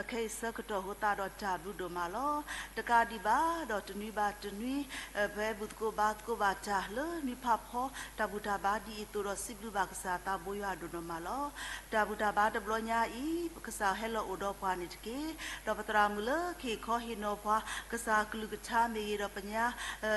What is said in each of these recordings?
case to hota do tabu do malo the kadiba do to niba to ni bebut go ba jahlo ni papo tabuta badi itu do siblu baksa taboya do malo tabuta bada blonya I kasa hello odo panitke do patra mula ki ko hino pa kasa klugcha me do panya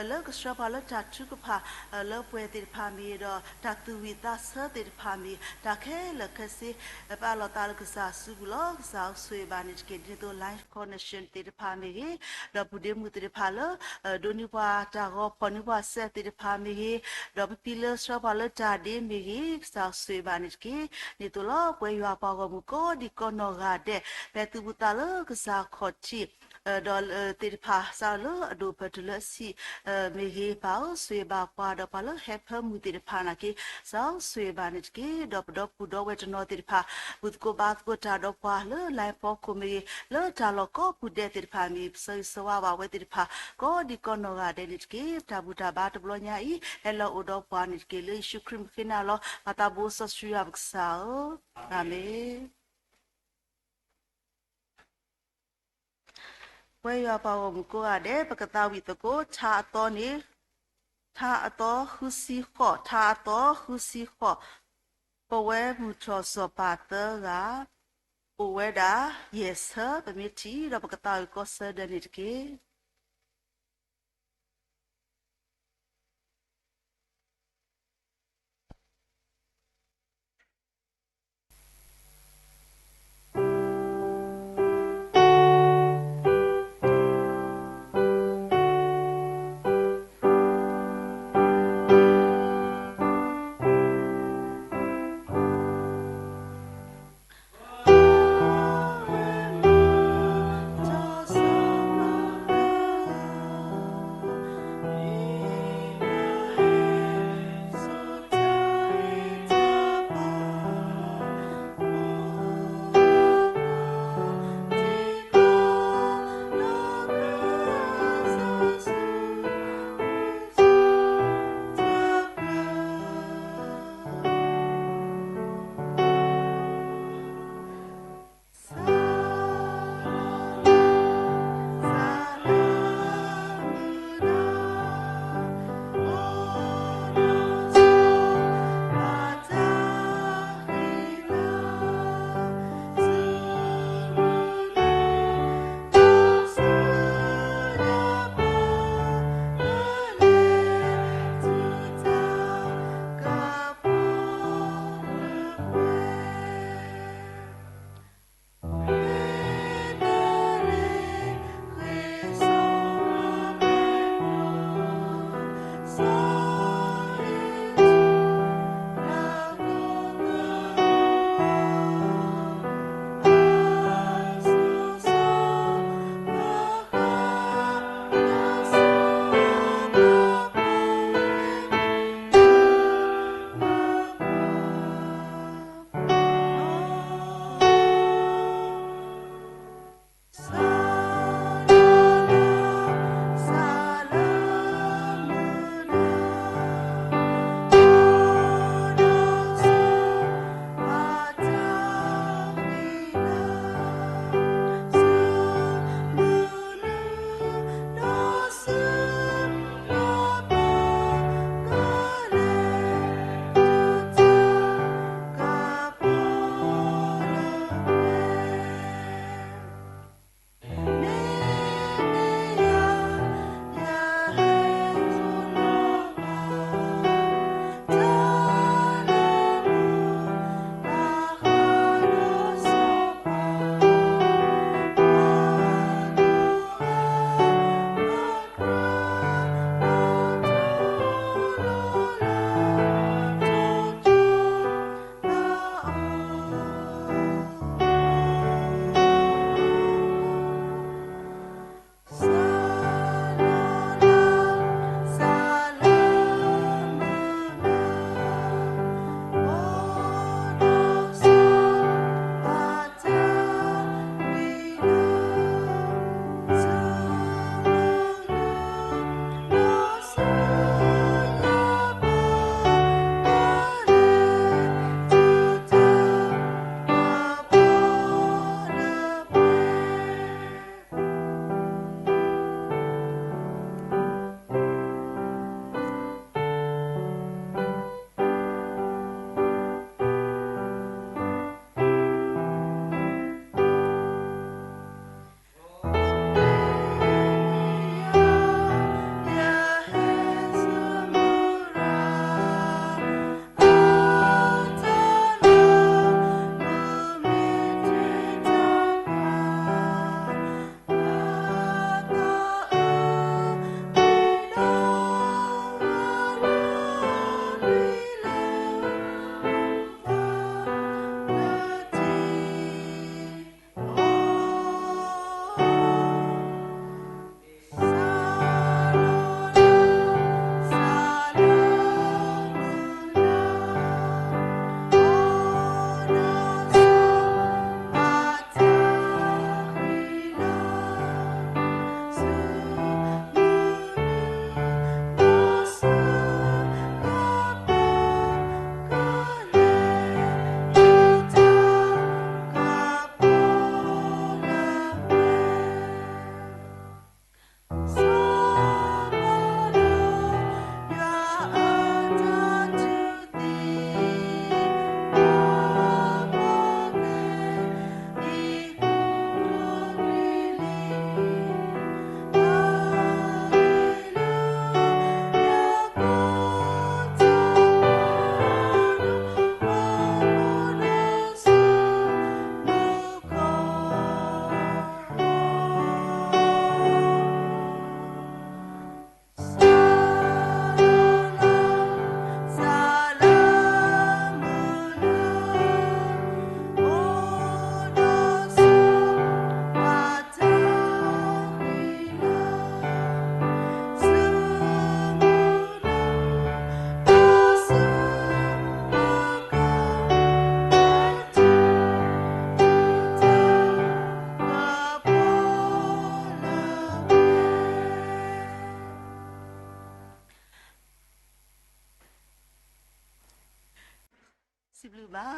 lo ksra pala tatu pa lo pwete pa me do tatu wita sa te pa me takhe lo kase pa lo tal kasa subulo kasa swe banitke to life connection te pa me do bude mu te pa lo doni pa ta go poni pa se te pa me do pilo sra pala ta de me kasa swe banitke ni to lo pwe ya pa go mu ko di ko no ga de pe tu buta lo kasa khochi dol tirpa salo ado patula si mege pao swe ba pa do palo hepha mu tirpa na ke sao swe ba ni ke dop pudo wet no tirpa bud ko bat ko ta do pa lo lai po ko me lo ta lo ko pude tirpa mi so wa wa we tirpa ko di ko no ga de ni ke ta buta ba to blo nya I hello odo pa ni ke le shukrim fina lo mata bo so shu ya sao amen we ya pa wo ko ade pakata wi to ko cha to ni tha to hu si kho tha to hu si kho po we mu cho so pa ta ga po we da yes ha pa mi ti ro pakata ko sa de ni ke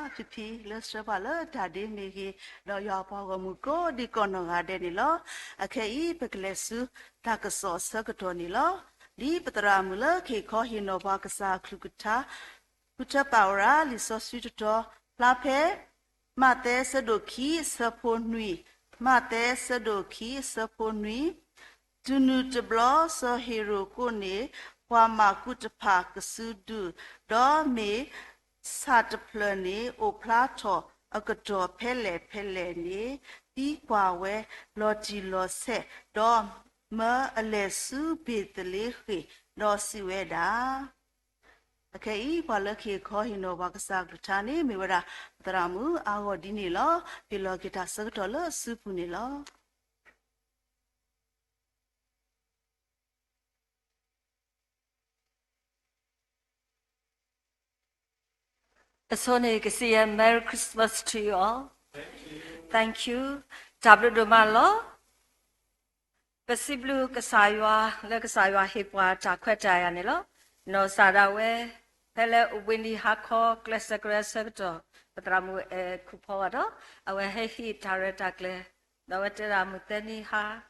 Pipi, let's have a lot, Daddy, Migi, no Yapamuko, the Konoga Denilo, a Kai, Peklesu, Takaso, Circuitonilo, Di Patramula, Kikohino Bakasa, Klukuta, Puta Paura, Liso Sututo, Lape, Mate Sadoki, Saponui, Mate Sadoki, Saponui, Tunu te blo so hero kone, Wama Kutapa Kasudu, Do me. Sat plane o plato a gato pele ni di quawe loti lo se do me ale su bitli do siweda okay wala ke ko hino bakasa gutani me wara dramu ago dini lo pilo kita sagto lo supu ni lo Sonic, see a Merry Christmas to you all. Thank you. Tablo Domalo. Pesiblu Kasaywa, Lekasaywa Hipwa, Taquetayanilo. No Sadawe, Pele Windy Hako, Glesagre Sector, Patramu Cupoado, our Hehi Taretakle, Novetera Ha,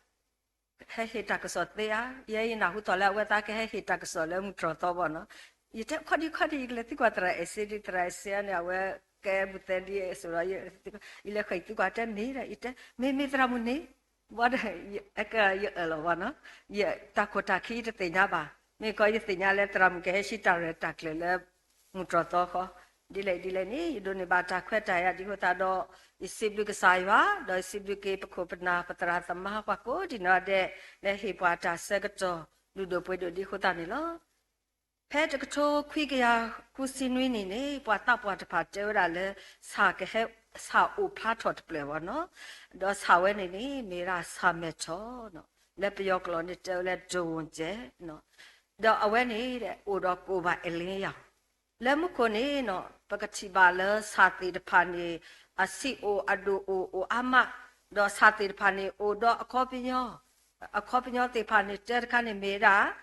Hehi Takasotea, Yea Nahutola, Wetake Hehi Takasolem Trotobono. You take Kodi, let the quatra acid tracen aware care butendi soya, electric quater neither it may me tramuni. What a elovana? Ye takotaki the Tinaba. May call you Tinale tram gashi tare tacle mutrotoho. Delay, you don't about Taqueta, Digotado is Sibu Saiva, the Sibu Cape Copena Patrata Mahako, dinade, le hipata segato, Ludo Puedo di Hotanilo. Petato quigia cusinini, Pata Patera, Sake, Sa o platot plevano, does how any mira sameto, no, lepioclonito, let Jones, no, the aweni, Udokova Elia. Lemucone, no, Pacatibala, Sati the Pani, a si o ado o ama, dos Sati the Pani, o do a copino the Pani, Tercani mira,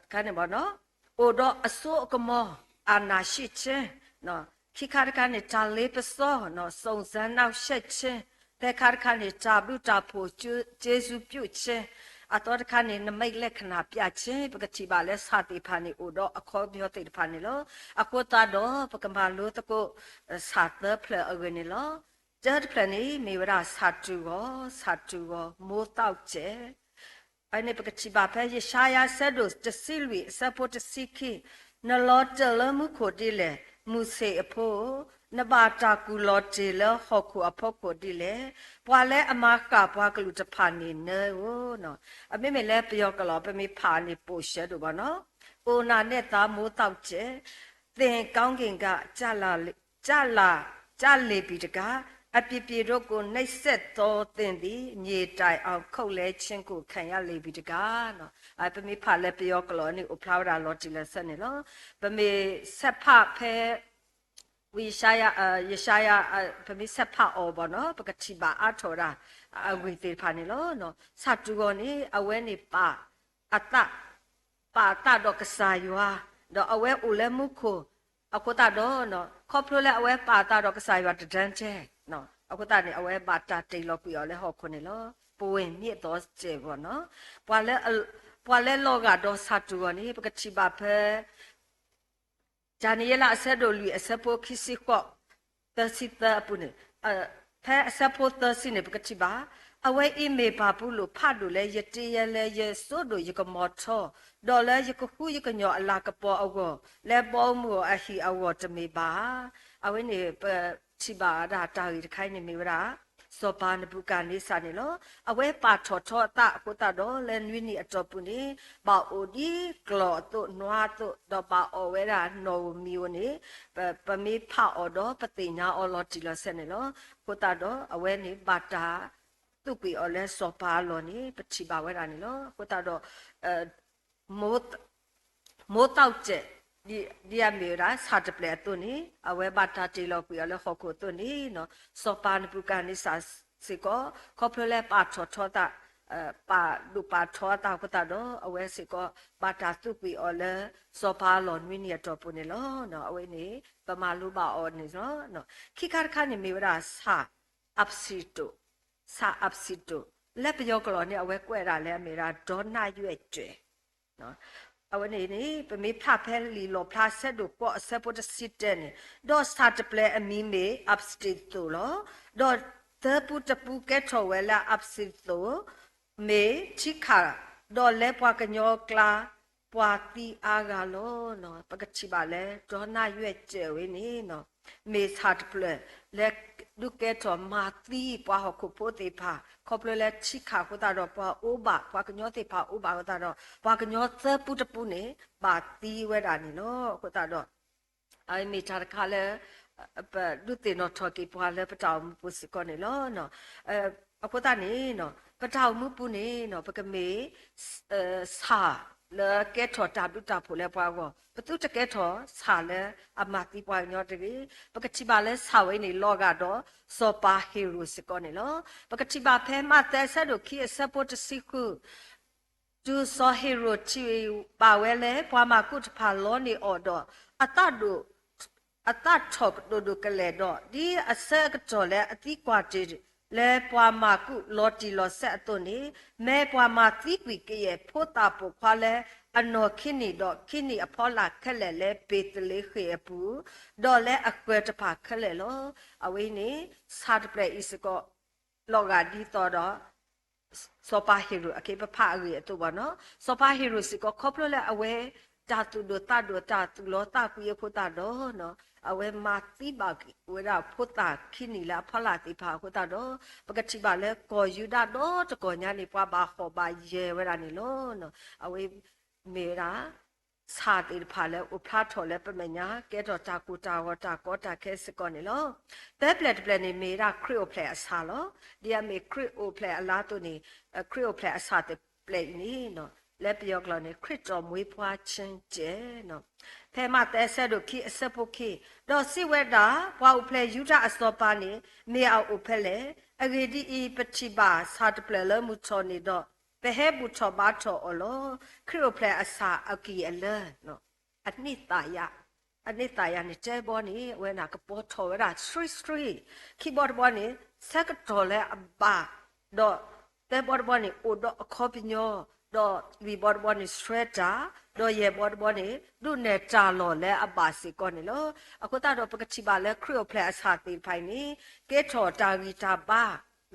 Canibono. Odo aso como anashiche no kikarkani tale peso no sonsan now sheche te karkani tabu tapo jesu puche atorkani na maile kana piache pagatiba le sati pani odo akobio te pani lo akota do pakambalo tako satha ple agenilo jad plani mewara satu go mo tauche I never get Chibape, Yeshaya said, the Silvi, support the Siki, Nalota Lamuko dile, Muse apo, Nabata Gulotilla, Hoku apoko dile, Wale Amaka Pakalutapani, no, a meme lep yokalop, me pani poshed, no, O Naneta Motauche, then Ganginga, Jala, Bitaka. A pipiroko neset to tendi, ye die of collechenko kaya libidagano. I per me palepiocoloni or plowra lotila senilo, but me sepa pe we Yeshaya per me sepa obono, Pacatiba atora, with the panilo, no, Satugoni, aweni pa, ata, pa tadokasayua, the awe ulemuko, akotado, no, copula awe pa tadokasayua the dente. No, aku tadi awal bata telo piole hokonelo, poin ni dos cebo no, pale loga dos satu ni, pakai cibape, jani la asedoli asepo kisi kok tersita pun, pe asepo tersini pakai ciba, awal ime papulo padu le ye sodo ye kemoto, dola ye kehu ye kenyo ala kepo awo, le bomu ahi awo temeba, awal ni Chiba data kind of mira, so pan bucani sanilo, away pato ta cotado, len winnie a topuni, ba odi, cloto, noato, doba overa, no mione, per me pa odo, patina or lotilla senilo, cotado, away ni bata, tupi or less so paloni, but chiba veranilo, cotado, motauche. Dia mira satu play tu ni, awe bata tilo piala hoko tu ni, no sopan bukan ni sas siko, kopule pato tota ပါလူပါထောတာကတာတော့အဝဲစီကပါတာသူပီအော်လဲစောပါလော်နွီနီတော့ပုန်နေလောနော်အဝဲနေပမာလူပါအော်နေနော်ခိခါခါနေမေဝရာစာအပစီတိုလက်ပြောကလော်နေအဝဲကွဲတာလဲအမေရာဒေါနာရွဲ့ကျွဲနော်အဝနေနေပမေဖဖဲလီလောဖလာဆက်တို့ပေါ်ဆက်ပေါ်စစ်တဲ့နေဒေါ်စတာတပလဲအမီမေအပ်စတီတိုလောဒေါ်တပူတပူကဲထော်ဝဲလာအပ်စတီတိုမေချိခါဒေါ်လဲပွားကညောကလာပွာတီအားကလောနော်ပကချိပါလဲဒေါ်နာရွဲ့ကျဲဝေနေနော်မေစာတပလဲလက်ဒုကဲထော်မာတီပွားဟခုပိုတေဖာခေါပလလဲချိခါကိုတာတော့ပွာအိုဘာပွာကညောတေဖာအိုဘာကိုတာတော့ပွာကညောသပူတပူနေပါတီဝဲတာနေနော်ကိုတာတော့အိုင်မေတာခါလဲပဒုတေနော်ထော်ကေပွာလဲပတောင်ပုစကောနေလောနော်အခုတာနေနော်ပတောင်မှုပူနေနော်ပကမေစာလေကဲထော်တာဒုတာဖိုလဲပွာကောပတုတကဲထော်စာလဲအမတိပွာညောတကေပကချိပါလဲစာဝဲနေလောကတော့စောပါဟီရိုစကောနေလောပကချိပါဖဲမတဲဆက်တို့ခိဆပ်ပေါ်တစီခုသူစောဟီရိုချီပါဝဲလဲပွာမကုတ်ဖာလောနေအော်တော့အတတို့အတထော့ဒိုကလေတော့ဒီအစက်ကတော်လဲအတိကွာတီလဲပွာမကုလော်တီလော်ဆက်အသွနေမဲပွာမတိကွီကရဲ့ဖို့တာပုခွာလဲအနော်ခိနီတော့ခိနီအဖောလာခက်လဲလဲပေတလေးခေပူတော့လဲအကွဲတဖာခက်လဲလောအဝိနေစာတပရက်ဣစကောလောကဒီတော့စောပါဟီရိုအကေပဖာရီအတူပါနော်စောပါဟီရိုစကောခေါပလလဲအဝဲတာတူဒတာဒတာတူလောတာကူရဖို့တာတော့နော်အဝဲမာတိပါဝဲရဖို့တာခိနီလာဖလာတိဖာဖို့တာတော့ပကတိပါလဲကောယူတာတော့တကောညာနေပွားပါဟောပါရဲဝဲတာနေလို့နော်အဝဲမေရာစာတိဖာလဲဥဖလာထော်လဲပမညာကဲတော့တာကူတာဝတာကောတာခဲစကောနေလို့တဲပလက်ပလက်နေမေရာခရီအိုဖလက်အစာလို့ဒီအမေခရီအိုဖလက်အလားတူနေခရီအိုဖလက်အစာတဲ့ပလက်နေနော်လက်ပြောကလောနေခရစ်တော်မွေးဖွားခြင်းကျဲနော်ဖဲမတဲဆက်တို့ခိအစပုခိတော့စိဝဲတာဘွာဥဖလဲယူဒအစောပါနေမေအောင်ဥဖဲလေအဂေဒီဤပတိပါစာတပလလမှုချောနေတော့ဘဟဲဘူးချောပါချောအလောခရစ်တော်ဖလဲအစာအကီအလဲနော်အနိတယနေတဲဘောနေဝဲနာကပေါ်ထော်ရတာစထရီခိဘောဘောနေစက်တော်လဲအဘာတော့တဲဘောနေအိုတော့အခေါ်ပညောတော့ဒီဘောဘောနေစထရက်တာတော့ရေဘောနေဒုနေတာလော်လဲအပါစီကောနေလို့အခုတော့ပကတိပါလဲခရီယိုဖလက်အစာတေဖိုင်နေကဲထော်တာဂီတာပါ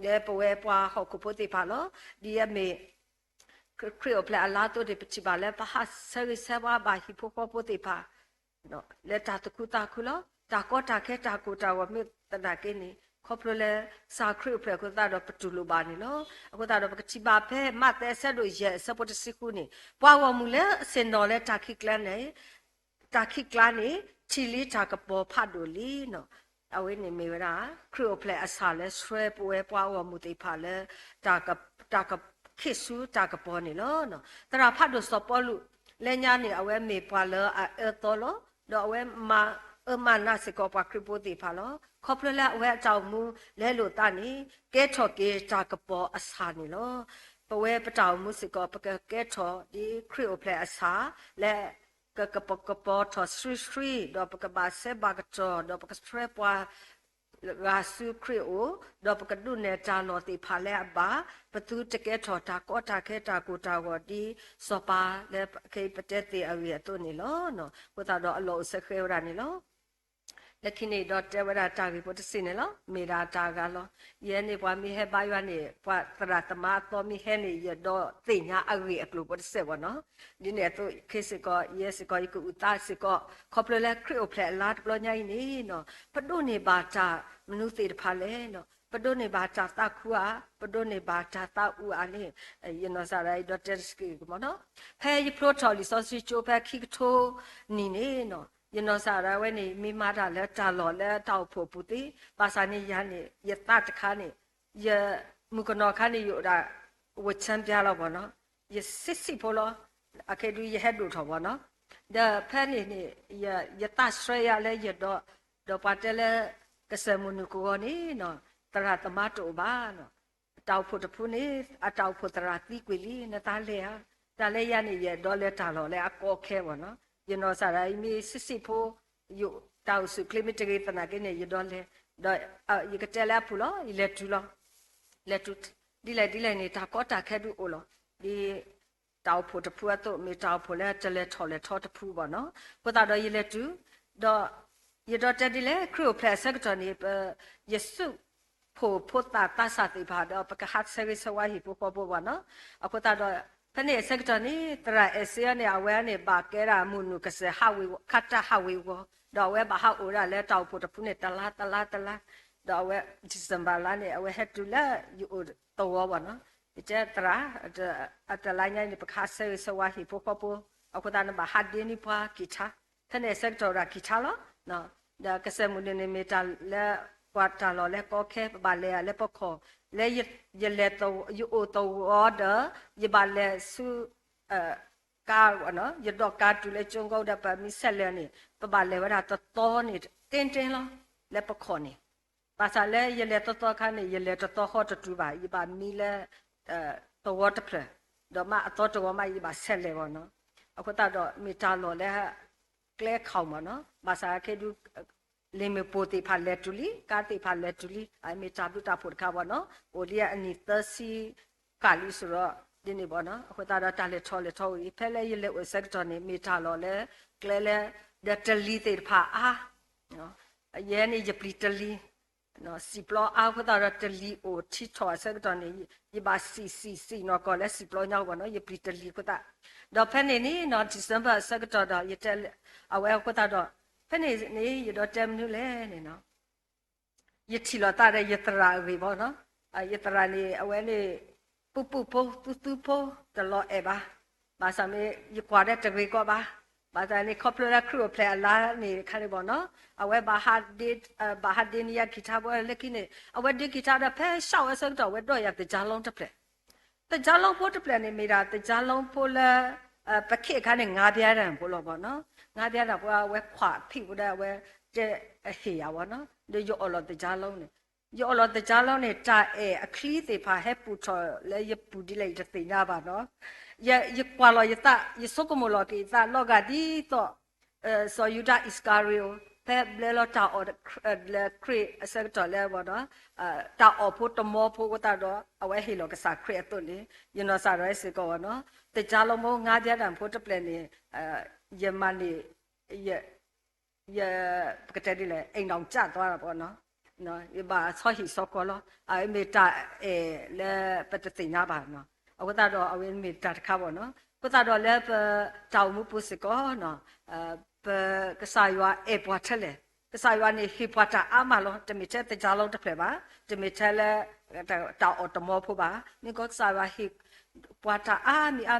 လဲပွဲပွားဟောက်ကိုပိုတေပါလို့ဒီရမေခရီယိုဖလက်အလာတိုဒီပတိပါလဲပါဟာဆယ်ဆယ်ဘာဟီပိုပိုတေပါနော်လက်တာတခုတာခုလို့တာကောတာခဲတာကိုတာဝမေတနာကင်းနေခေါပလလေစာခရီဖရကိုတာတော့ပတူလိုပါနေလို့အခုတာတော့ပကတိပါဖဲမတဲဆက်လို့ရဲစပေါ်တစီခုနေပွားဝမူလဲအစင်တော်လဲတာခိကလန်နေချီလီတာကပေါ်ဖတ်တို့လီနော်အဝိနေမေဝရာခရီဖလက်အစာလဲဆွဲပွဲပွားဝမူတိဖာလဲတာကခိဆူတာကပေါ်နေလို့နော်တရာဖတ်တို့စပေါ်လူလဲညာနေအဝဲမေပွားလဲအဲတော်လို့တော့အဝဲမနာစကောပါခရီပိုတိဖာလို့ခေါပလလဲအဝဲအကြောင်းမူလဲလို့တာနေကဲထော်ကေတာကပေါ်အစာနေလို့ပဝဲပတောင်မှုစကောပကဲထော်ဒီခရီဖလက်အစာလဲကပထော်စထရီတော့ပကဘာဆေဘာကထော်တော့ပကစထရပွားရာစုခရီအိုတော့ပကဒုနေတာလောတိဖာလဲအဘာပသူတကဲထော်တာကောတာခဲတာကိုတာကိုဒီစောပါလဲခေပတက်တေအဝီအတုနေလောနော်ကိုတာတော့အလောစခဲရနေလောလက်ခိနေတော့တေဝရတာကိပုတစိနေလောမေရာတာကလောယဲနေပွားမိဟဲဘာယနေပွားတရတမတော်မိဟဲနေရတော့သိညာအဝီအကလူပုတစေဝနော်ဒီနေတော့ခေစကောယဲစကောဤကုဥတာစကောခေါပလလဲခရီအိုဖလက်လာတပလညိုင်းနေနော်ပဒုနေပါတာမနုသေးတဖာလဲနော်ပဒုနေပါတာတခုအားပဒုနေပါတာတဥအားနေယနောစာရိုက်ဒေါက်တာစကီကမနော်ဖဲယပရိုထော်လီဆော့စီချိုဖဲခိကထိုနီနေနော်ယနောစာရဝဲနေမိမာတာလဲတာလော်လဲတောက်ဖို့ပူတိပါစာနေရနေယတတခါနေယမုကနောခါနေရတာဝချမ်းပြလောက်ပေါ့နော်ယစစ်စစ်ဖို့လောအခေဒူယဟက်ဒူထော်ပေါ့နော်ဒါဖဲနေနေယတဆွဲရလဲယတော့ပါတဲလဲကစမုန်ကိုနေနော်တရတမတိုပါနော် တောက်ဖို့တဖူးနေအတောက်ဖို့တရာတိကွေလီနဲ့တားလေဟာတားလေရနေရဒေါ်လက်တာလောလေအကောခဲပေါ့နော်ယနော်စာရိုင်းမီစစ်ဖို့ယူတောက်စုကလီမီတရီတနာကနေရဒေါ်လေတော့ယကတဲလာဖူလောလက်တူလောလက်တူဒီလိုက်နေတာကောတာခဲတူအိုလောဒီတောက်ဖို့တဖူးတော့မေတောက်ဖို့လဲတလဲထော်လဲထော်တဖူးပေါ့နော်ကိုတာတော့ရလက်တူတော့ရတော့တက်ဒီလေခရိုဖလက်ဆက်တော်နေယဆုဖို့တာတဆာတိဘာတော့ပကဟတ်ဆရီဆဝါဟီပိုပေါ်ပေါ်နော်အခုတာတော့ဖနေဆက်တော်နေတရာအစီယနေအဝဲနေပါကဲရာမှုနုကစဟာဝေခတ်တာဟာဝေကိုတော့ဝဲဘာဟာအိုရာလဲတောက်ဖို့တဖူးနေတလားတော့ဝဲဒီဇမ်ဘာလာနေအဝဲဟက်တူလာယူတော့ဘောနော်ဒီတရာအတလိုင်းနေပကဟတ်ဆရီဆဝါဟီပိုပေါ်အခုတာနဘာဟာဒီနီပွားကီချာဖနေဆက်တော်ရာကီချာလောနော်ဒါကစမှုနေမီတာလဲကွာတာလောလဲကောခဲပါလဲလဲပခောလဲရလဲတော့ယူအိုတော့အော်ဒါရပါလဲစုကာနော်ရတော့ကာတူလဲကျုံကောက်တဲ့ပါမီဆက်လဲနေပါလဲဝရတော့နေတင်းလောလဲပခောနေပါစားလဲရလဲတော့ခါနေရလဲတော့ဟောတူပါရပါမီလဲတော့ဝတ်ပလတော့မအတော့တော့မရပါဆက်လဲပေါ့နော်အခုတော့မီတာလောလဲကလဲခေါမနော်ပါစားခဲဒူလေမပိုတိဖာလက်တူလီကာတိဖာလက်တူလီအိုင်မီတာဘူးတာဖို့ခါဘောနော်ဟိုလီယာအနီသစီကာလီဆိုတော့ဒီနေဘောနော်အခုတာတာလက်ထောဖဲလဲရလက်ဝဆက်တော်နေမီတာလောလဲကလဲလဲဒတလီတေဖာအာနော်အရဲနေကြပလီတလီနော်စီပလောအခုတာတလီအိုတီထောဆက်တော်နေရပါစီနော်ကောလဲစီပလောညောက်ဘောနော်ရပလီတလီခုတာတော့ဖဲနေနေနော်ဒီဇမ်ဘာဆက်တော်တော့ရတက်အဝဲခုတာတော့ဖနေနေရတော့တမ်နူလဲနေနော်ယတိလတာရယတရာဝေဘောနော်ယတရာနေအဝဲနေပူဖိုတလောအေဘာဘာစမေယကွာတဲ့တဂရီကောဘာဘာသာနေကောပလခရူဖလဲလာနေခါရဘောနော်အဝဲဘာဟာဒနီယာဂီတာဘောလက်ကိနေအဝဲဒီဂီတာတဲ့ဖဲရှောက်အစတော့ဝဲတော့ရတဲ့ဂျာလုံးတစ်ဖလဲတဂျာလုံးဖို့တစ်ဖလဲနေမိတာတဂျာလုံးဖို့လဲပခေခါနေငါးပြားတန်ဖို့လို့ပေါ့နော်ငါပြတာဘောဝဲခွာဖိဘူးတဲ့ဝဲတဲ့အဟေရပါနော်ဒီရောလောတကြားလုံးနေရောလောတကြားလုံးနေတာအခလီသေးဖာဟက်ပူချောလဲရပူဒီလိုက်တဲ့သိညာပါနော်ရကွာလောရတာရစကမလောကေတာလောကဒီတော့ဆိုယူဒာအစ္စကာရီယိုဖဲဘလေလောတာအော်လေခရီအစက်တော်လဲဘောနော်တာအော်ဖို့တမောဖို့ကတာတော့အဝဲဟီလောကစားခရီတော့လေယနော်စာရဲစကောနော်တကြားလုံးမို့ငါးပြတန်ဖို့တပလနေယမနီရပကတဲ့ဒီလေအိမ်တော်ကျသွားတာပေါ့နော်ရပါဆောဟီဆောကောလောအိုင်မီတာလေပတသိညာပါနော်အခုတော့အဝင်းမီတာတခါပေါ့နော်ခုတော့လေတောင်မှုပုစကောနော်ပကစားရွာအေပွားထလေကစားရွာနေဟီပွားတာအမလောတမီချက်တကြလုံးတစ်ဖက်ပါတမီချက်လေတောင်အော်တမောဖို့ပါနေကောကစားရွာဟီပွားတာအ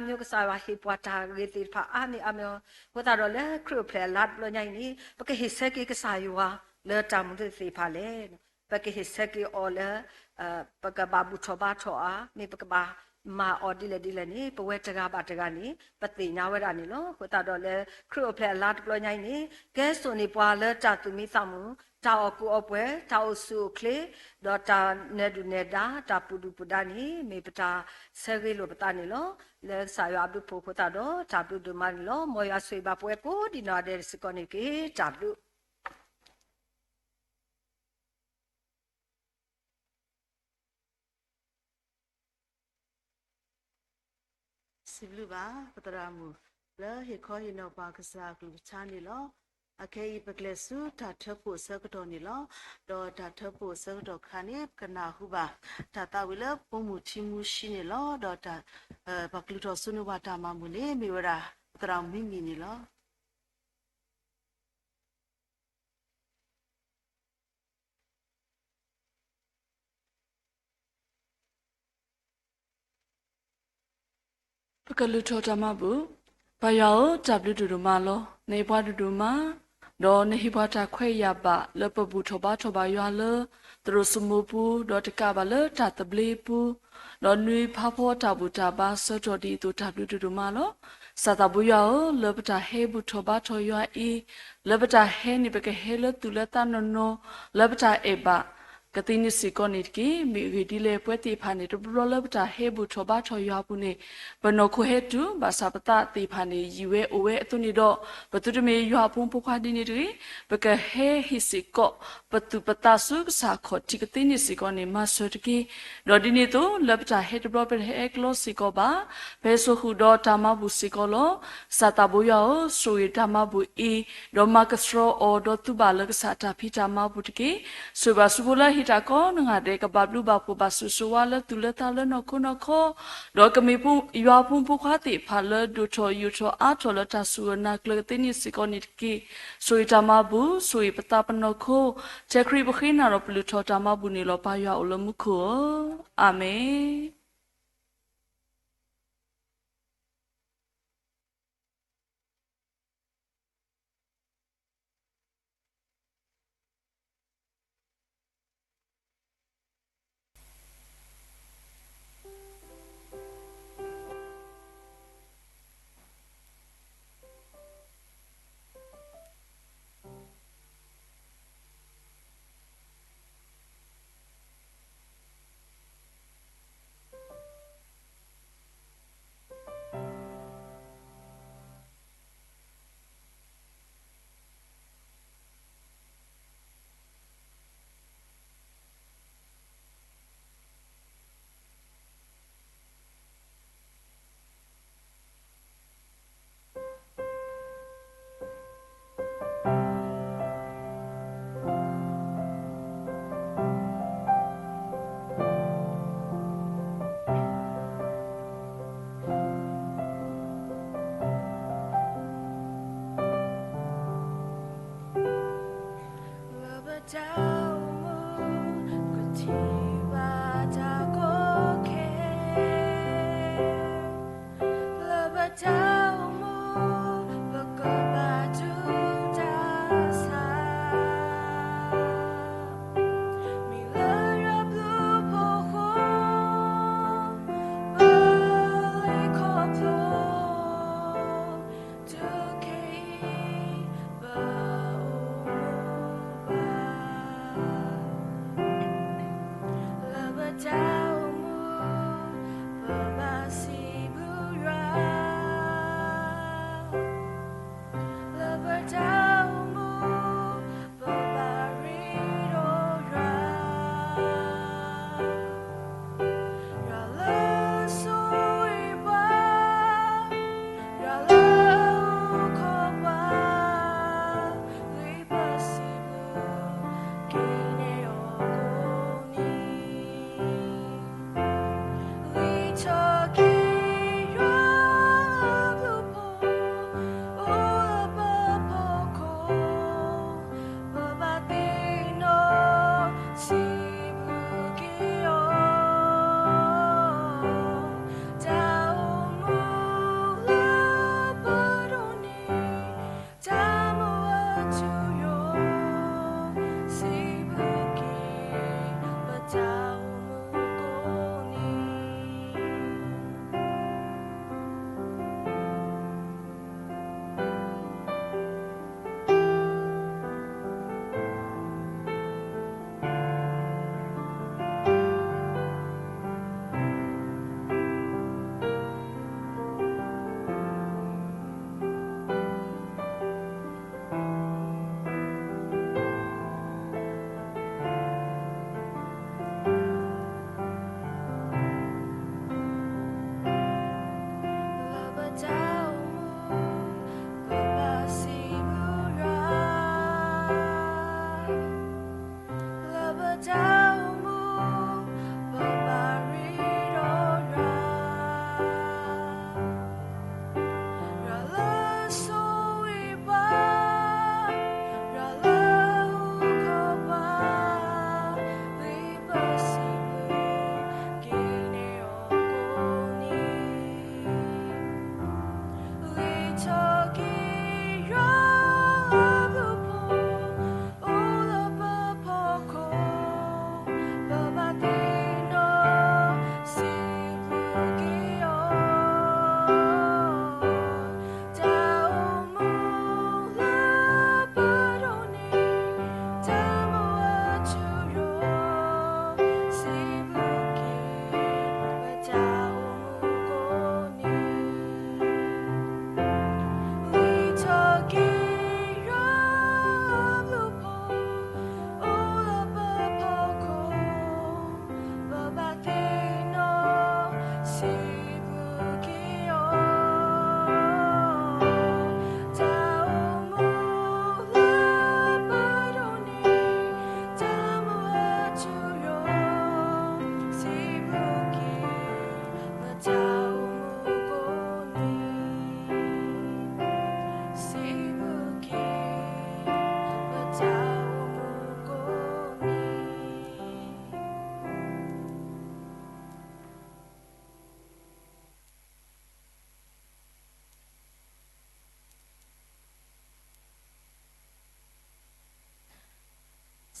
မျိုးကစားရွာဟီပွားတာရေတိဖာအမျိုးခုတော့လေခရူဖလဲလတ်လို့ညိုင်းနေပကဟီဆက်ကကစားရွာလေတမ်မှုသိဖာလေပကဟီဆက်ကအော်လေပကဘာဘူးထောဘာထောနေပကဘာမာအော်ဒီလေနေပဝဲတကားပါတကားနေပတိညာဝဲတာနေလို့ခုတော့လေခရူဖလဲလတ်လို့ညိုင်းနေကဲဆိုနေပွာလေတာသူမိသမှုတာအကူအပွဲတာအဆူကလေဒေါ်တာနေဒူနေတာတာပူဒူပဒါနီမေပတာဆဲရီလိုပတာနေလို့လဲဆာရအဘဖို့ဖတာတော့တာပူဒူမန်လို့မောရဆွေပါပွဲကိုဒီနာတဲ့စကောနေကေတာပလူစီဘလူပါပတရာမူလဲဟေခေါ်ဟိနောပါကစားကလူချာနေလို့အခေပကလဆုတာထဖို့စကတော့နေလို့တော့တာထဖို့စကတော့ခါနေကနာဟုပါတာတာဝိလပုံမှုချီမှုရှိနေလို့တော့တာဘကလူတော်ဆုနဝတာမမှုနေမိဝရာပတရာမိမိနေလို့ပကလူထောတမဘူးဘာယောဂျပ်လူဒူမာလောနေဘွားဒူမာဒေါ်နေဟိဘတာခွဲရပါလပဘူးထောဘာရွာလသူတို့စမူပူဒေါ်တကပါလတာတပလီပူဒေါ်နွေဖာဖောတာဘူးတာပါစောတော်ဒီတူတာလူဒူမာလောစာတဘူးယောလပတာဟေဘူးထောဘာထောရွာအီလပတာဟဲနေပကဟဲလတူလတနနောလပတာအေဘာ ကတိနိစီကောနေကေမိဂီဒီလေပွဲတိဖာနေတဘလလပတာဟေဘူထောဘာထောရွာပုနေဘနောခိုဟေတူဘာစာပတာတိဖာနေယီဝဲအိုဝဲအတုနေတော့ဘတုတမေရွာဖုံပုခွာဒီနေတွေဘကဟေဟီစီကောပတုပတာဆုကစာခောတိကတိနိစီကောနေမဆွတကေဒေါ်ဒီနေတော့လပတာဟေတဘလပဟေကလောစီကောပါဘဲဆိုခုတော့တာမဘူးစီကောလောစာတဘူယောဆိုရတာမဘူးအီဒေါ်မကစရောအော်ဒေါ်တူဘာလကစာတာဖီတာမဘူးတကေဆိုဘာစဘူလာဟီတာကောနငါတဲ့ကဘဘလူဘပူဘာဆူဆူဝါလတူလတာလနခုနခောဒေါ်ကမေပူရွာဖုန်ပုခွာတိဖာလဒူချောယူချောအာချောလတာဆူနာကလတိနိစီကောနိကီဆိုရတာမဘူးဆိုရပတာပနခောချက်ခရီဘခိနာရပလူချောတာမဘူးနေလောပါရွာအလမှုခောအာမင်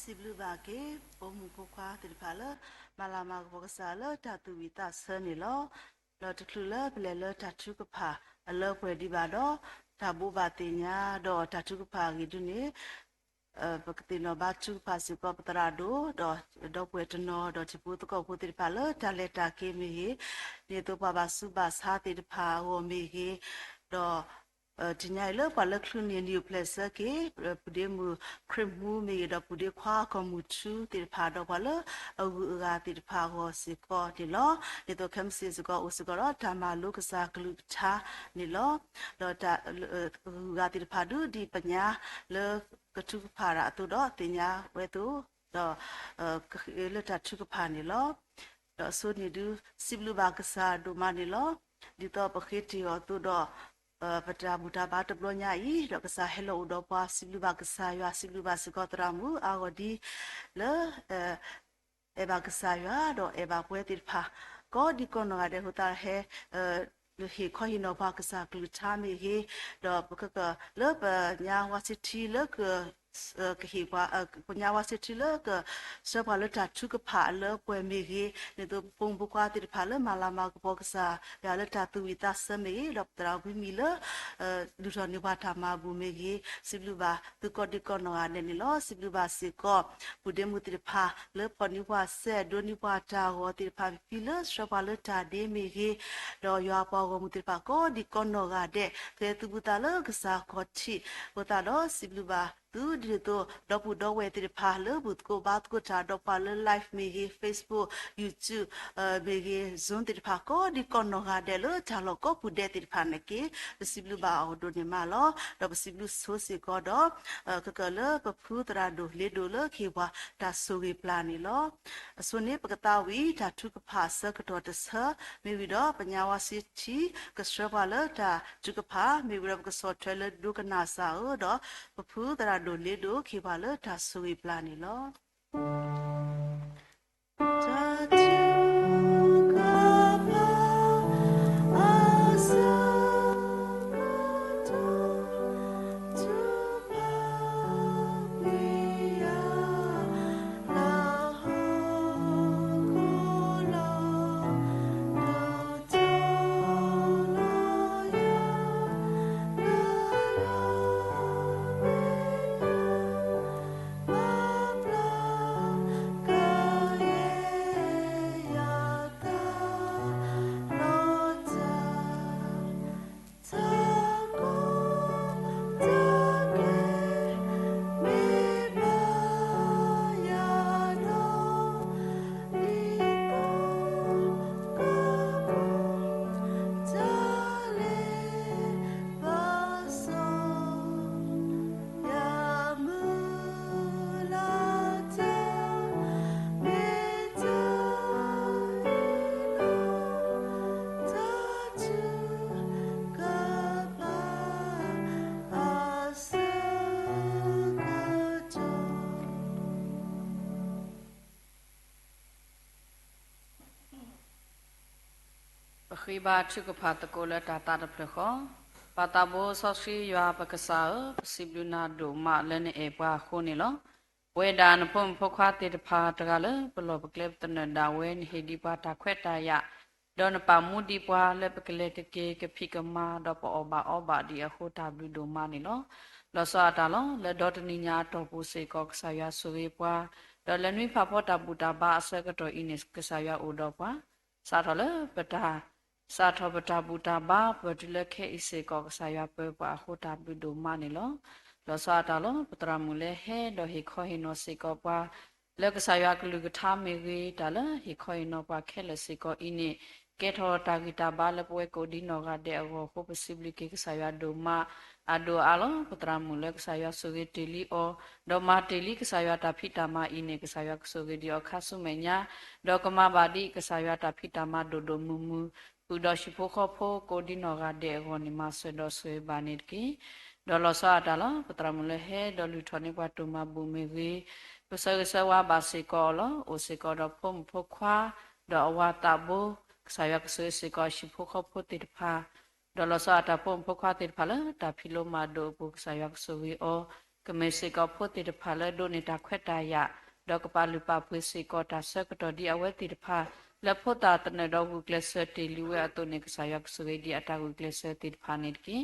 สิบลูบาเกปมุพควาติดพาลมาลามากบกษาลตาตุวิตาเสนิลลอตคลุลเปลลตาชุกพาเลเปดิบาดตาบูบาติญาดอตาชุกพากิดุนีปกตินอบาชุกพาสิกอปตราโดดอเปตนอดอจิปุตกอพุติพาลตาเลตาเกมีเนตุปบาสุบาสาติพาโอมีดอทีนี้เลิกพอเลิกคลุนนิวเพลสเก๋ปุเดมูครีมมูมีดอกปุเดคว้าคอมูชูติดพาดอกพอเลิกเอากาติดพาหัวสิกอติล้อในตัวเข้มสิสกออุสกอรทามาลูกสากลุชานี่ล้อดอกกาติดพาดูดีปัญญาเลิกกระชุกพาระตัวดอกติญญาเวตุดอกเลิกจัดชุกพานี่ล้อดอกส่วนนี้ดูสิบลูบากษาดูมานี่ล้อดีต่อประคิดที่อตัวดอกปตราบุตาบาตบลญาอีดอกษาเฮโลดอปาสิบลูบากษายาสิบลูบาสกอตรามูอาวดีเลเอบากษายาดอเอบาเวติพาก็ดีกอนอเดหุตาเฮลเฮคอยนอภากษากลุชามีเฮดอปกะเลปญาวาสิทีเลกကဟိပါပညာဝစစ်တီလကစပါလတာချုကဖာလပွဲမီရီနေတော့ပုံပကွာတိဖာလမလာမကပေါကစားရလတာသူဝိတဆမေလောပတရာဝီမီလလူတော်နေပါတာမဘူမီရီစိဘလူပါသူကဒီကနောအနေနီလောစိဘလူပါစီကောပူဒေမူတိဖာလပနိဝါဆေဒိုနိပါတာဟောတိဖာဖီလစပါလတာဒေမီရီတော့ရွာပေါ်ကမူတိဖာကောဒီကနောကတဲ့ကဲသူဘူတာလကစားကောချီဘတာတော့စိဘလူပါသူဒီတော့ဒပူတော့ဝဲတိဖာလဘုတ်ကိုဘတ်ကိုချာတော့ပါလ live မီဂီ Facebook YouTube မီဂီ Zoom တိဖာကိုဒီကောနောဟာတယ်လို့ချာလို့ကိုပူတဲ့တိဖာနကေစီဘလူဘာအော်ဒိုနေမာလောတော့စီဘလူဆိုစီကောတော့ကကလပဖူတရာဒိုလေဒိုလခေဘွာဒါဆိုရီပလာနီလောအစွနေပကတာဝီဒါထုကဖာစကတော့တဆမေဝီတော့ပညာဝစီချီကစရပါလဒါထုကဖာမေဝီတော့ကစောထလဒုကနာစာတော့ပဖူတရာဒိုလေဒိုခေပါလဒါဆိုရီပလာနီလောခိဘာချုကဖာတကိုလတာတာတဖလခောပါတာဘောဆောစီယွာပကစားစိဘလူနာဒိုမလနေအပွားခုန်နေလောဝေဒန်ဖုံဖခွာတေတဖာတကလပလောပကလက်တနဒါဝဲဟေဒီပါတာခွက်တာယဒေါနပါမူဒီပွားလက်ပကလက်တကေကဖိကမာတော့ပေါ်ဘာဒီအခုတာဘလူဒိုမနေလောလောစာတာလောလက်ဒေါတနိညာတော့ပူစေကောကဆာယဆိုရေပွားဒေါ်လနွိဖာဖောတာဘူတာဘာအစကတော့အင်းစ်ကဆာယအိုတော့ပွားစာတော်လပတာစာထဘတာဘူတာဘာပဒလခေအစေကောကဆာယပေပါဟိုတာဘလူဒိုမနေလောလောစာတာလောပတရမူလေဟဲဒေါ်ဟေခောဟိနောစေကောပွားလက်ကဆာယကလူကထားမေကြီးတာလဟေခောဟိနောပွားခဲလစေကောအင်းနေကေထောတာဂီတာဘာလပွဲကိုဒီနောကတဲ့အဟောဟိုပစီဘလီကေကဆာယဒိုမအဒိုအလောပတရမူလက်ကဆာယဆိုဂေတီလီအောဒေါမာတီလီကဆာယတာဖိတာမအင်းနေကဆာယဆိုဂေဒီအောခါဆုမေညာဒေါကမဘာဒီကဆာယတာဖိတာမဒိုဒိုမူမူဥဒရှိဖိုခောဖိုကိုဒီနောကတဲ့ဟောနိမဆွေဒဆွေဘာနိတကေဒေါ်လဆာတာလပတရမူလဟဲဒေါ်လူထောနေကွာတူမဘူမေဝေပစကဆဝါဘာစေကောလောအိုစေကောတော့ဖုံဖခွာဒေါ်ဝါတာဘူဆာယကဆွေစေကောရှိဖိုခောဖိုတိတဖာဒေါ်လဆာတာဖုံဖခွာတိတဖာလတာဖီလိုမာဒိုဘူဆာယကဆွေအော ကမေစေကောဖို့တိတဖာလဲဒိုနေတာခွက်တာယဒေါကပါလူပါပွေစေကောတာဆကတော်ဒီအဝဲတိတဖာလက်ဖို့တာတနေတော့ဂူကလစတီလူဝဲအတုနေကဆာယက်ဆွေဒီအတာဂူကလစတိတဖာနေကီ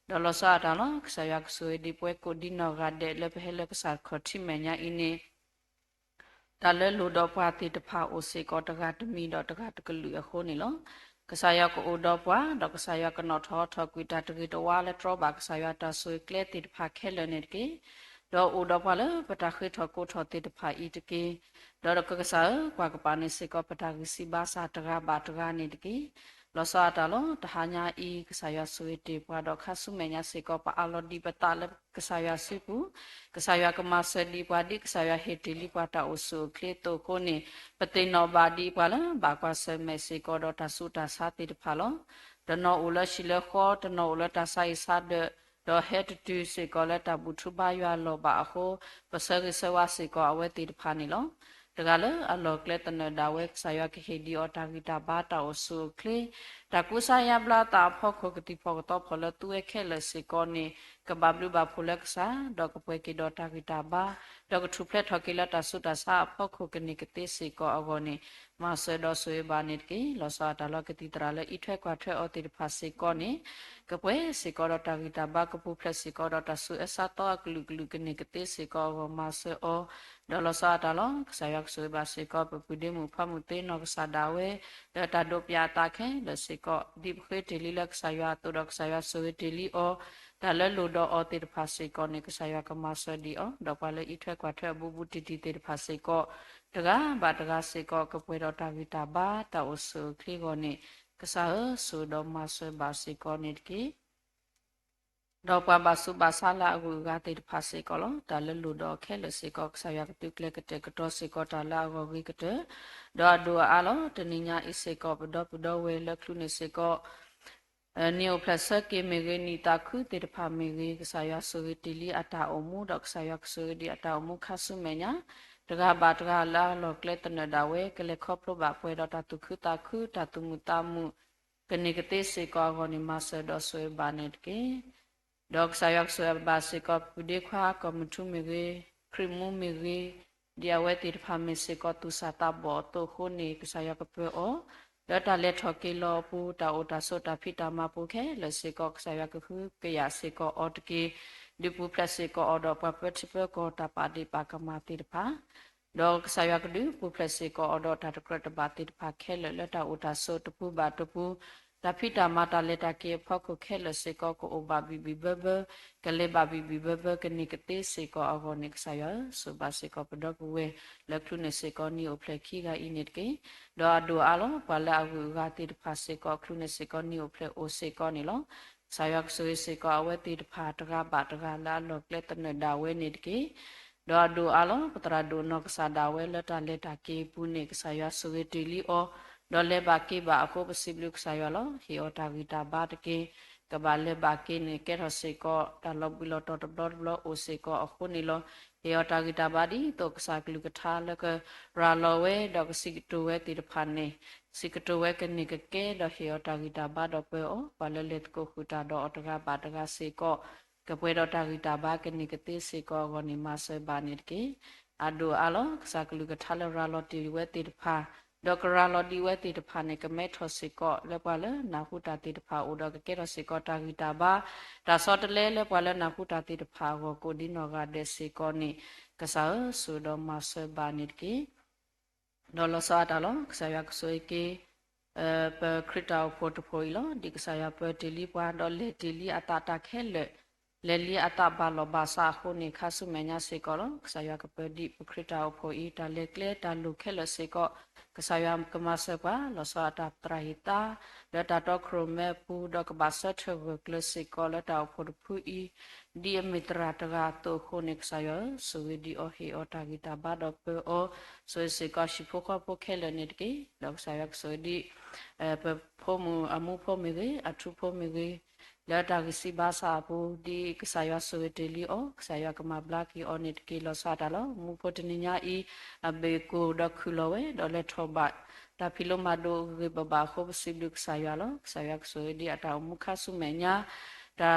ဒေါ်လဆာတာလောကဆာယက်ဆွေဒီပွဲကိုဒီနောဂါတဲ့လက်ဖဲလက်ကဆာခေါတိမညာအင်းနေတာလဲလူတော့ပွားတိတဖာအိုစေကောတကတမီတော့တကတကလူအခုနေလောကဆာယက်ကိုတော့ပွားဒေါကဆာယက်ကနော်ထောထောကွီတာတကီတဝါလက်ထရဘာကဆာယက်တာဆွေကလက်တိတဖာခဲလနေကီတော့အိုတော့ပွားလဲပတာခိထောကိုထောတိတဖာဤတကီဒေါ်ကကဆာကွာကပါနေစေကောပတာကစီဘာစာတကဘာတကနေတကီလောစာတလောတဟာညာဤကဆာယဆွေတေပွားတော့ခဆုမေညာစေကောပအလောဒီပတာလကဆာယစေပူကဆာယကမဆဒီပွားဒီကဆာယဟေတီလီပွားတာအိုဆုခလေတိုကိုနေပတိနောဘာဒီပွားလဘာကွာဆမေစေကောတော့တဆုတာစာတိတဖာလောတနောဥလရှိလခောတနောဥလတဆိုင်စာဒတော့ဟက်တူစေကောလတာဘူထုဘာယလောဘာအခုပစရစဝါစေကောအဝဲတိတဖာနေလောတကလည်းအလောကလက်တနဒါဝဲဆာယကဟေဒီအော်တာဂီတာဘာတာအဆုကလေတကုဆာယဘလာတာဖောက်ခကတိဖောက်တော့ဖလတူဲခဲလစေကောနေကဘဘလူဘာဖလက်ဆာဒေါကပွဲကေဒေါတာဂီတာဘာဒေါကထူဖလက်ထကေလာတာဆုတာစာဖောက်ခကနေကတိစေကောအဂောနေမဆဒေါဆွေဘာနေကေလောစာတာလကတိတရာလေဣထွဲကွာထွဲအော်တိဖာစေကောနေကပွဲစေကောဒေါတာဂီတာဘာကပူဖလက်စေကောဒေါတာဆုအစာတော့ကလူကလူကနေကတိစေကောမဆအောဒေါ်လစာတာလောဆာယက်ဆွေဘာစေကောပပူဒီမူဖမှုတေနောကဆာဒါဝဲဒေါတာဒိုပြာတာခဲလစေကောဒီခေတေလီလက်ဆာယတိုဒေါကဆာယဆွေတေလီအောဒါလလူဒေါအောတေတဖာစေကောနေကဆာယကမဆဒီအောဒေါပါလေဣထွဲကွာထွဲဘူဘူတီတီတေတဖာစေကောတကားဘာတကားစေကောကပွဲတော်တာဗီတာဘာတာအဆုခလီကောနေကဆာဆူဒေါမဆွေဘာစေကောနေကေဒေါပဘာစုဘာဆာလာဂူဂါတေဖာစေကောလတာလလူဒေါခဲလစေကောဆာယကတုကလကတေကတောစေကောတာလာဂောဂီကတေဒေါဒူအာလောတနိညာဣစေကောပဒေါပဒေါဝဲလကလူနေစေကောနီယိုပလတ်ဆာကေမေဂေနီတာခုတေတဖာမေဂေကဆာယဆူတီလီအတာအမှုဒေါဆာယကဆူဒီအတာအမှုခဆုမေညာတကဘာတကလာလောကလက်တနဒါဝဲကလေခောပလဘပွဲဒေါတာတုခုတာခုတာတုမူတာမူကနေကတေစေကောဂောနီမဆဒေါဆွေဘာနေတကေဒေါကဆာယက်ဆွေဘာစေကောပဒီခွာကမထုမေဂေခရမူမေဂေဒီအဝဲတိဖာမေစေကောတုစာတာဘောတိုခုနေကဆာယက်ပေအောဒေါတာလက်ထော်ကေလောပူတာအိုတာဆိုတာဖီတာမပူခဲလစေကောကဆာယက်ခုကေယာစေကောအော်တကေဒီပူပလက်စေကောအော်ဒေါပပတိပကောတာပါဒီပါကမာတိတဖာဒေါကဆာယက်ဒူပူပလက်စေကောအော်ဒေါတာတကရတပါတိတဖာခဲလလက်တာအိုတာဆိုတပူဘာတပူတာဖိတာမတာလက်တာကေဖောက်ကိုခဲလစေကောကိုအိုဘာဘီဘီဘဘကလေဘာဘီဘီဘဘကနေကတေစေကောအဂောနိကဆာယဆူဘာစေကောပဒေါကဝဲလက်ခုနေစေကောနီအိုဖလက်ခီကအင်းနစ်ကေဒေါ်အဒူအလောပါလာအဂူဂါတိတဖာစေကောခုနေစေကောနီအိုဖလက်အိုစေကောနီလောဆာယက်ဆွေစေကောအဝဲတိတဖာတကဘာတကလာလောကလက်တနဒါဝဲနစ်ကေဒေါ်အဒူအလောပတရာဒိုနောကဆာဒါဝဲလက်တာလက်တာကေပူနေကဆာယဆွေတီလီအောဒေါ်လေဘာကေဘာအကိုပစီဘလုကဆာယောလောဟီအောတာဂီတာဘာတကေကဘာလေဘာကေနေကေရစေကောတာလောဘီလောတော်တော်ဘလောအိုစေကောအခုနေလောဟီအောတာဂီတာဘာဒီတောကဆာကလူကထားလကရာလောဝဲဒေါကစီကတိုဝဲတိတဖာနေစီကတိုဝဲကနေကကေဒေါဟီအောတာဂီတာဘာဒေါပေအောဘာလလက်ကိုခူတာဒေါအတကဘာတကစေကောကပွဲဒေါတာဂီတာဘာကနေကတေစေကောဂောနေမဆေဘာနေကေအဒိုအလောကဆာကလူကထားလရာလောတီဝဲတိတဖာဒေါကရာလော်ဒီဝဲတီတဖာနေကမဲထောစေကောလဲပွာလဲနာခုတာတီတဖာအိုဒေါကကေရစေကောတာဂီတာဘာဒါစောတလဲလဲပွာလဲနာခုတာတီတဖာကိုကိုဒီနောဂါဒက်စေကောနေကဆာဆူဒေါမဆေဘာနိကေဒေါ်လဆာတာလောကဆာယကဆွေကေပခရတာဖိုတိုဖိုီလောဒီကဆာယပတီလီပွာဒေါ်လေတီလီအတာတာခဲလေလီအတာဘာလောဘာစာခုနေခါဆုမညာစေကောလောကဆာယကပဒီပခရတာဖိုီတာလေကလေတာလူခဲလစေကောကဆာယမ်ကမဆပါလောစာတာပရဟိတာဒတာတော့ခရမဲပူဒကဘာဆတ်ဝကလစီကောလတာဖို့ဖူဤဒီအမီတရာတကတိုခိုနစ်ဆာယဆူဝီဒီအိုဟီအော်တာဂီတာဘာဒပေအိုဆွေစေကရှိဖိုခပိုခဲလနစ်ကေလောက်ဆာယကဆွေဒီပဖိုမူအမှုဖိုမီကေအထူဖိုမီကေလာတာကစီဘာစာပူဒီကဆာယဆွေတေလီအိုဆာယကမဘလာကီအော်နစ်ကေလောစာတာလောမူဖိုတနိညာဤအဘေကိုဒခုလောဝဲဒေါ်လက်ထောဘတ်တာဖီလိုမာဒိုဂေဘဘာခိုပစီဘလုကဆာယလောဆာယကဆွေဒီအတာမူခဆုမေညာဒါ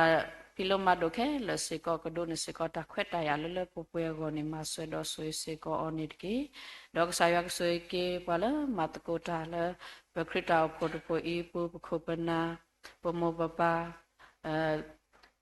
ဖိလိုမတ်တို့ခဲလစေကောကဒိုနေစေကောတာခွက်တရလလပပွေကိုနေမဆွေတော့ဆွေစေကောအနိတကေဒေါကဆာယကဆွေကေပါလမတ်ကိုတာလဘခရတာဖို့တပိုအီပူပခုပနာပမောပပ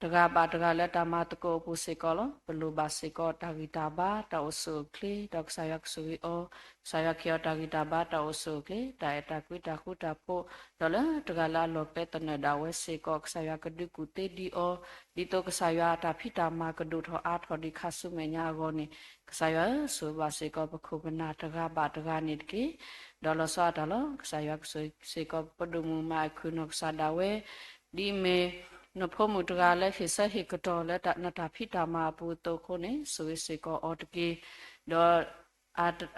တကပါတကလက်တမတကိုပူစေကောလဘလူဘာစေကောတာဂီတာဘာတောဆုခလီဒေါကဆာယကဆွေအောဆာယခေတာဂီတာဘာတောဆုခလီတိုင်တာကွီတာခုတာပိုဒေါ်လာတကလာလောပက်တနဒါဝဲစေကောဆာယကဒုကုတေဒီအောဒီတောကဆာယတာဖိတာမာကဒုထောအာထောဒီခဆုမညာဂောနိကဆာယဆုဘာစေကောပခုပနာတကပါတကနိတကေဒေါ်လာဆာတလောကဆာယကဆွေစေကောပဒုမူမာခုနောကဆာဒါဝဲဒီမေနဖို့မူတကလည်းဟိစဟိကတော်လက်တနတာဖိတာမာပူတောခုနေဆွေစေကောအော်တကေဒေါ်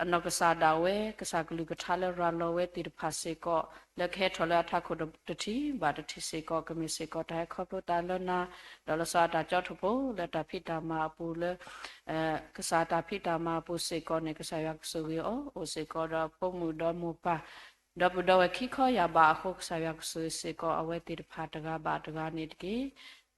အနကစားဒါဝဲကစားကလူကထားလရလောဝဲတိဖာစေကောလက်ခဲထော်လာထခုတတိဘာတတိစေကောကမစေကောတိုင်ခေါပတာလနာဒေါ်လစားတာကြောက်ထဖို့လက်တာဖိတာမာပူလကစားတာဖိတာမာပူစေကောနေကစားရဆိုဝီအိုစေကောရပုံမူတော်မူပါဒဘဒဝခိခောရပါခုကစားရဆိုစေကောအဝဲတိဖာတကဘာတကနေတကေ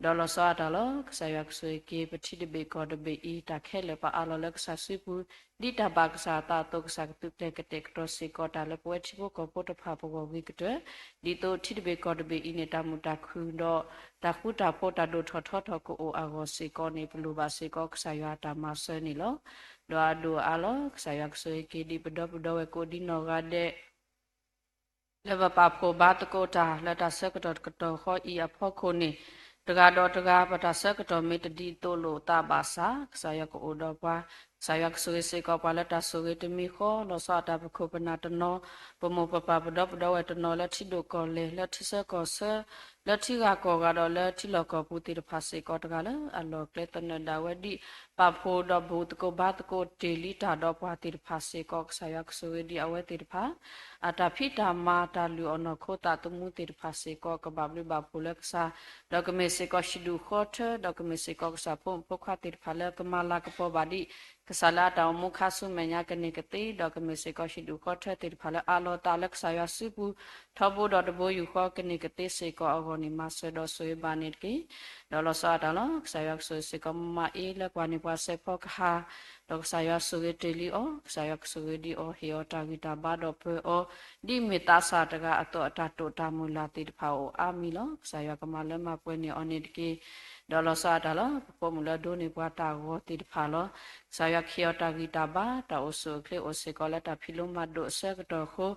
ဒေါ်လာစားတာလောကစားရဆွေကေပတိတဘေကောတဘေဤတာခဲလပအလောလက်စားဆွေပူဒီတာဘကစားတာတုကစားတုတက်တက်တောစေကောတာလပွဲချိဖို့ကပိုတဖာဘောဝိကတဲ့ဒီတိုတိတဘေကောတဘေဤနေတာမူတာခုတော့တာခုတာပိုတာဒိုထောထောထောကိုအာဂောစေကောနေဘလူပါစေကောကစားရတာမဆွေနေလောဒွာဒိုအလောကစားရဆွေကေဒီပဒပဒဝကိုဒီနောဂတဲ့လဘပါဖိုဘာတကိုတာလတာဆက်ကတော်ကတော့ခေါ်ဤအဖို့ခုနေတကတော့တကပတာဆက်ကတော်မေတ္တိတိုလို့တပါစာဆာယကိုတော့ပါဆာယကဆွေစေကပါလတာဆွေတမီခောလောစာတာပခုပနာတနောပမောပပပဒပဒဝတနောလက်ထိတို့ကောလေလက်ထိဆကောဆလက်ထိကကောကတော့လက်ထိလောကပူတိတဖာစေကောတကလည်းအလောကလေတနဒါဝဒီပဖိုဒဘူတကိုဘာတကိုတေလီတာတော့ပါတိတဖာစေကောဆာယကဆွေဒီအဝဲတိတဖာအတာဖိတာမာတာလူအနခောတာတမှုတိတဖာစေကောကဘာဘလဘပူလက်ဆာဒေါကမေစေကောရှိဒူခောထဒေါကမေစေကောဆာဖုန်ပခတိတဖာလကမလာကပောဘာဒီကဆလာတောင်မုခဆုမညာကနေကတိဒေါကမေစေကောရှိဒူခောထတိတဖာလအလောတာလက်ဆာယစုပူထောဘောဒေါတဘောယူခောကနေကတိစေကောအဂောနိမဆေဒေါဆွေဘာနိကေဒေါလဆာတာလောဆာယဆွေစေကောမအေးလက်ပွားနေပွားစေဖောကဟာဒေါဆာယဆွေတေလီအောဆာယဆွေဒီအောဟေယောတာဂီတာဘာဒေါပေအောဒီမီတာစာတကအတောအတတိုတာမူလာတိတဖာအိုအာမီလောဆာယကမလမပွဲနေအောနိတကေဒေါလဆာတာလောပမူလာဒိုနေပွားတာကိုတိတဖာလောဆာယခေယောတာဂီတာဘာတာအိုဆုကလေအိုစေကောလက်တာဖီလိုမတ်ဒိုဆက်ကတော်ခို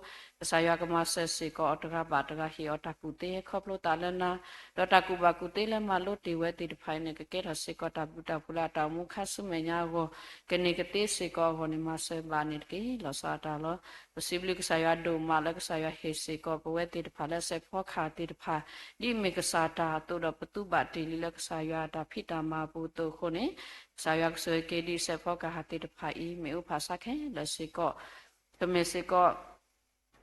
ဆာယကမဆက်စေကောအတကဘာတကဟေယောတာကုတေခောပလိုတာလနာဒေါတာကုဘကုတေလမလို့တေဝဲတိတဖိုင်နေကကေထစေကောတာပုတာပူလာတာမုခဆုမညာကိုကနေကတေစေကောဟောနေမဆေဘာနိကေလောဆာတာလောပစီဘလကဆာယဒိုမာလကဆာယဟေစေကောပဝဲတိတဖာလက်ဆက်ဖောခါတိတဖာဒီမေကဆာတာတိုဒပတုဘတေလီလကဆာယတာဖိတာမာပူတိုခုနေဆာယကဆွေကေဒီဆက်ဖောခါဟာတိတဖာဤမေဥဖာစခဲလက်စေကောကမေစေကော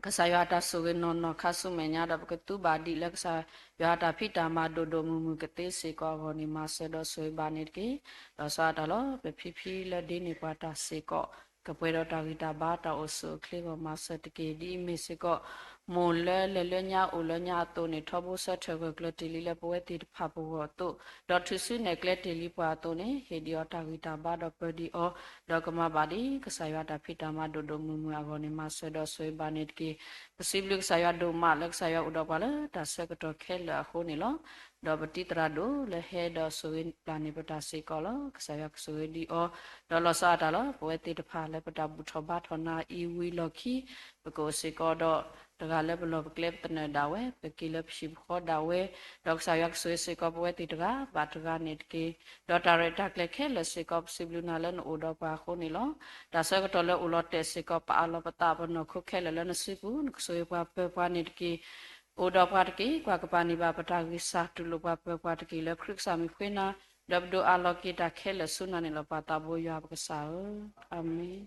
ကဆာယတာဆိုဝေနောနခဆုမညာဒပကတုဘာဒီလက်ဆာယတာဖိတာမာဒိုဒိုမူမူကတေစေကောဂောနိမဆေဒဆွေဘာနိကေလောဆာတလောပဖိဖိလက်ဒီနေပါတာစေကောကပွဲတော်တာဂီတာဘာတာအိုဆုခလေဘောမဆတ်ကေဒီမေစေကောမိုလဲလဲလဲညာအိုလဲညာတိုနေထဘောဆက်ထကကလတီလီလပွဲတီဖာဘောတိုဒေါ်ထဆုနေကလတီလီပွာတိုနေဟေဒီယောတာဂီတာဘာဒေါ်ပဒီအောဒေါ်ကမဘာဒီကဆာယတာဖိတာမဒိုဒိုမူမူအဂောနေမဆေဒဆွေဘာနိကေပစီဘလကဆာယဒိုမလက်ဆာယဥဒပါလတာဆက်ကတော်ခဲလအခုနေလောဒေါ်ပတိတရာဒိုလေဟေဒေါ်ဆွေပလာနေပတာစေကောလကဆာယကဆွေဒီအောဒေါ်လဆာတာလောပွဲတီတဖာလက်ပတာဘူထောဘာထောနာအီဝီလော်ခီပကိုစေကောဒေါ်တကလည်းဘလော့ကလပ်တနဒါဝဲပကီလပ်ရှိခေါ်ဒါဝဲဒေါက်ဆာယက်ဆွေစေကောပွဲတီတကဘာတကနေတကေဒေါ်တာရတာကလခဲလစေကောစီဘလူနာလန်အိုဒေါ်ပါခုန်နီလောဒါဆက်ကတော်လအိုလော့တက်စေကောပါအလောပတာဘနခုခဲလလနစီဘူးဆွေပွားပပွားနေတကေအိုဒေါ်ပါတကေကွာကပါနီဘာပတာဂီစာတူလိုပါပပွားတကေလခရစ်ဆာမီခွေနာဒဘဒိုအလောကီတာခဲလဆုနာနေလောပါတာဘောယပကဆာအာမင်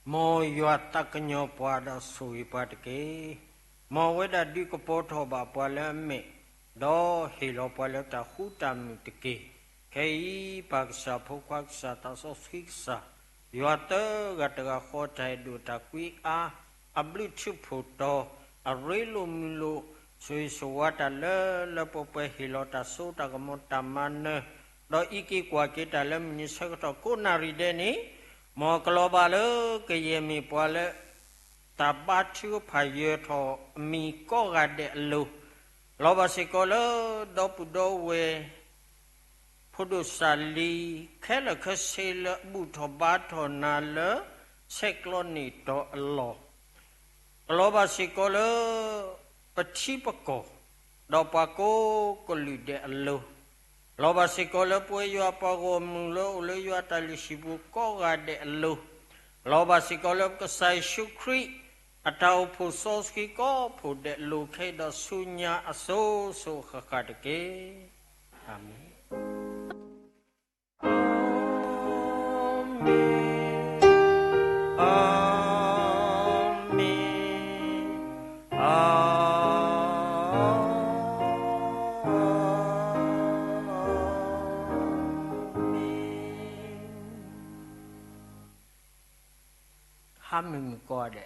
Mo yua takanyo pada sui padke. Mo weda di kepoto ba pala me. Do hilo pala ta hutam teke. Kei paksa pukaksa ta soskiksa. Yua te gataga kota edu takwi a. Ablu chuputo. Arelu milu. Sui suwata le pope hilo ta su ta kamota mana. Do iki kwa kita le minisakta kunari deni. Mo global ke yemi pole tabatu paye tho mi ko ga de lu loba sikolo do pudo we phudu sali khela khasel bu tho ba tho na le sekloni to lo loba sikolo pachi pako do pako ko lu de lu Loba sekolah pun yo apa ko mulo ule yo atali sibu ko gade lu. Loba sekolah kesai syukri atau pusoski ko pude lu ke da sunya aso so kakadeke. Amin. Hamim ko de